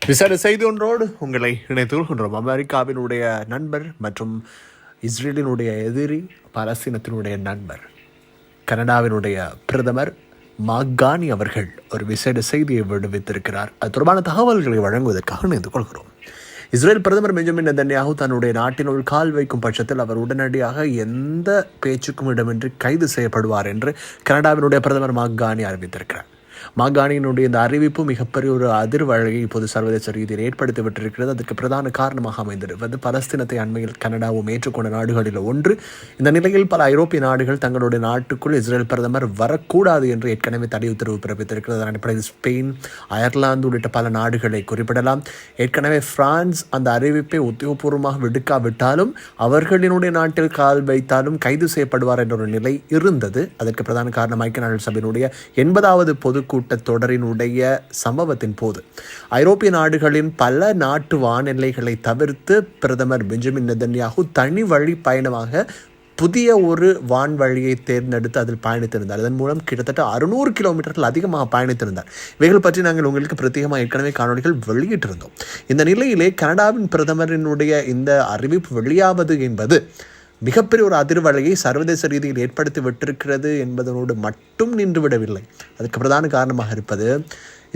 விசார செய்தி ஒன்றோடு உங்களை இணைத்து கொள்கின்றோம். அமெரிக்காவினுடைய நண்பர் மற்றும் இஸ்ரேலினுடைய எதிரி பாலஸ்தீனத்தினுடைய நண்பர் கனடாவினுடைய பிரதமர் மாகானி அவர்கள் ஒரு விசேட செய்தியை விடுவித்திருக்கிறார். அது தொடர்பான தகவல்களை வழங்குவதற்காக இணைந்து கொள்கிறோம். இஸ்ரேல் பிரதமர் பெஞ்சமின் நெதன்யாஹூ தன்னுடைய நாட்டினுள் கால் வைக்கும் பட்சத்தில் அவர் உடனடியாக எந்த பேச்சுக்கும் இடமின்றி கைது செய்யப்படுவார் என்று கனடாவினுடைய பிரதமர் மாகானி அறிவித்திருக்கிறார். மாகாணியினுடைய இந்த அறிவிப்பு மிகப்பெரிய ஒரு அதிர்வலையை இப்போது சர்வதேச ரீதியில் ஏற்படுத்தி விட்டிருக்கிறது. அதற்கு பிரதான காரணமாக அமைந்திருப்பது பலஸ்தீனத்தை அண்மையில் கனடாவும் ஏற்றுக்கொண்ட நாடுகளில் ஒன்று. இந்த நிலையில் பல ஐரோப்பிய நாடுகள் தங்களுடைய நாட்டுக்குள் இஸ்ரேல் பிரதமர் வரக்கூடாது என்று ஏற்கனவே தடை உத்தரவு பிறப்பித்திருக்கிறது. அதன் அடிப்படையில் ஸ்பெயின், அயர்லாந்து உள்ளிட்ட பல நாடுகளை குறிப்பிடலாம். ஏற்கனவே பிரான்ஸ் அந்த அறிவிப்பை உத்தியோகபூர்வமாக விடுக்காவிட்டாலும் அவர்களினுடைய நாட்டில் கால் வைத்தாலும் கைது செய்யப்படுவார் என்ற ஒரு நிலை இருந்தது. அதற்கு பிரதான காரணம் ஐக்கிய நாடுகள் சபையினுடைய 80வது பொதுக்கூட்டத்தொடரினுடைய சம்பவத்தின் போது ஐரோப்பிய நாடுகளின் பல நாட்டு வானெல்லைகளை தவிர்த்து பிரதமர் பெஞ்சமின் நெதன்யாஹூ தனி வழி பயணமாக புதிய ஒரு வான்வழியை தேர்ந்தெடுத்து அதில் பயணித்திருந்தார். அதன் மூலம் கிட்டத்தட்ட 600 கிலோமீட்டர்கள் அதிகமாக பயணித்திருந்தார். இவைகள் பற்றி நாங்கள் உங்களுக்கு பிரத்யேகமாக ஏற்கனவே காணொலிகள் வெளியிட்டிருந்தோம். இந்த நிலையிலே கனடாவின் பிரதமரினுடைய இந்த அறிவிப்பு வெளியாவது என்பது மிகப்பெரிய ஒரு அதிர்வலையை சர்வதேச ரீதியில் ஏற்படுத்தி விட்டிருக்கிறது என்பதனோடு மட்டும் நின்றுவிடவில்லை. அதுக்கு பிரதான காரணமாக இருப்பது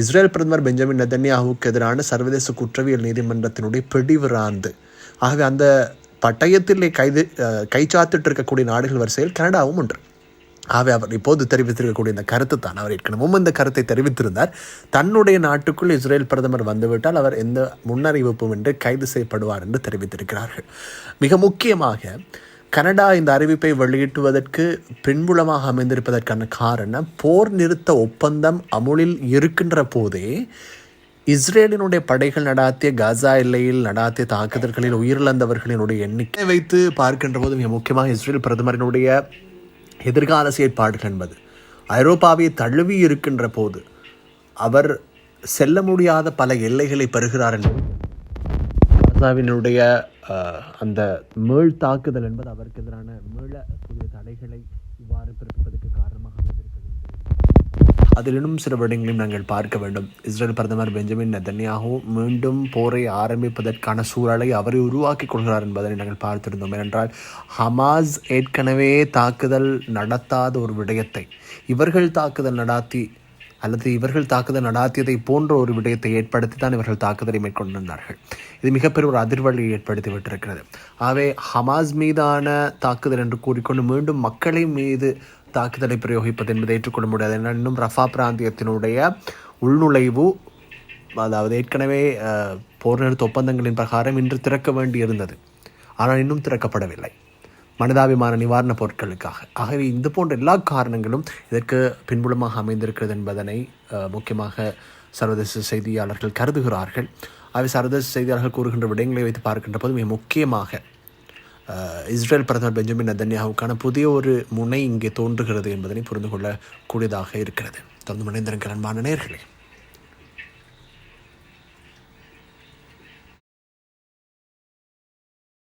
இஸ்ரேல் பிரதமர் பெஞ்சமின் நெதன்யாஹூவுக்கு எதிரான சர்வதேச குற்றவியல் நீதிமன்றத்தினுடைய பிடிவிராந்து. ஆகவே அந்த பட்டயத்தில் கைச்சாத்திட்டு இருக்கக்கூடிய நாடுகள் வரிசையில் கனடாவும் ஒன்று. ஆகவே அவர் இப்போது தெரிவித்திருக்கக்கூடிய இந்த கருத்து தான், அவர் ஏற்கனவும் இந்த கருத்தை தெரிவித்திருந்தார். தன்னுடைய நாட்டுக்குள் இஸ்ரேல் பிரதமர் வந்துவிட்டால் அவர் எந்த முன்னறிவிப்பும் என்று கைது செய்யப்படுவார் என்று தெரிவித்திருக்கிறார்கள். மிக முக்கியமாக கனடா இந்த அறிவிப்பை வெளியிட்டுவதற்கு பின்புலமாக அமைந்திருப்பதற்கான காரணம், போர் நிறுத்த ஒப்பந்தம் அமுலில் இருக்கின்ற போதே இஸ்ரேலினுடைய படைகள் நடாத்திய காசா எல்லையில் நடாத்திய தாக்குதல்களில் உயிரிழந்தவர்களினுடைய எண்ணிக்கை வைத்து பார்க்கின்ற போது மிக முக்கியமாக இஸ்ரேல் பிரதமரினுடைய எதிர்கால செயற்பாடுகள் என்பது ஐரோப்பாவை தழுவி இருக்கின்ற போது அவர் செல்ல முடியாத பல எல்லைகளை பெறுகிறார் என்பது காசாவினுடைய அந்த மீள் தாக்குதல் என்பது அவருக்கு எதிரான மீள புதிய தடைகளை இவ்வாறு பிறப்பிப்பதற்கு காரணமாக அமைந்திருக்கிறது. அதிலும் சில விடயங்களையும் நாங்கள் பார்க்க வேண்டும். இஸ்ரேல் பிரதமர் பெஞ்சமின் நெதன்யாஹூ மீண்டும் போரை ஆரம்பிப்பதற்கான சூழலை அவரை உருவாக்கி கொள்கிறார் என்பதை நாங்கள் பார்த்திருந்தோம். ஏனென்றால் ஹமாஸ் ஏற்கனவே தாக்குதல் நடத்தாத ஒரு விடயத்தை இவர்கள் தாக்குதல் நடாத்தியதை போன்ற ஒரு விடயத்தை ஏற்படுத்தி தான் இவர்கள் தாக்குதலை மேற்கொண்டிருந்தார்கள். இது மிகப்பெரிய ஒரு அதிர்வலையை ஏற்படுத்தி விட்டிருக்கிறது. ஆகவே ஹமாஸ் மீதான தாக்குதல் என்று கூறிக்கொண்டு மீண்டும் மக்களை மீது தாக்குதலை பிரயோகிப்பது என்பதை ஏற்றுக்கொள்ள முடியாது. இன்னும் ரஃபா பிராந்தியத்தினுடைய உள்நுழைவு, அதாவது ஏற்கனவே போர் நிறுத்த ஒப்பந்தங்களின் பிரகாரம் இன்று திறக்க வேண்டி இருந்தது, ஆனால் இன்னும் திறக்கப்படவில்லை மனிதாபிமான நிவாரணப் பொருட்களுக்காக. ஆகவே இந்த போன்ற எல்லா காரணங்களும் இதற்கு பின்புலமாக அமைந்திருக்கிறது என்பதனை முக்கியமாக சர்வதேச செய்தியாளர்கள் கருதுகிறார்கள். அவை சர்வதேச செய்தியாளர்கள் கூறுகின்ற விடயங்களை வைத்து பார்க்கின்ற போது மிக முக்கியமாக இஸ்ரேல் பிரதமர் பெஞ்சமின் நெதன்யாஹூவுக்கான புதிய ஒரு முனை இங்கே தோன்றுகிறது என்பதனை புரிந்து கொள்ளக்கூடியதாக இருக்கிறது. தொடர்ந்து மனிதர்கள் அன்பான நேயர்களே.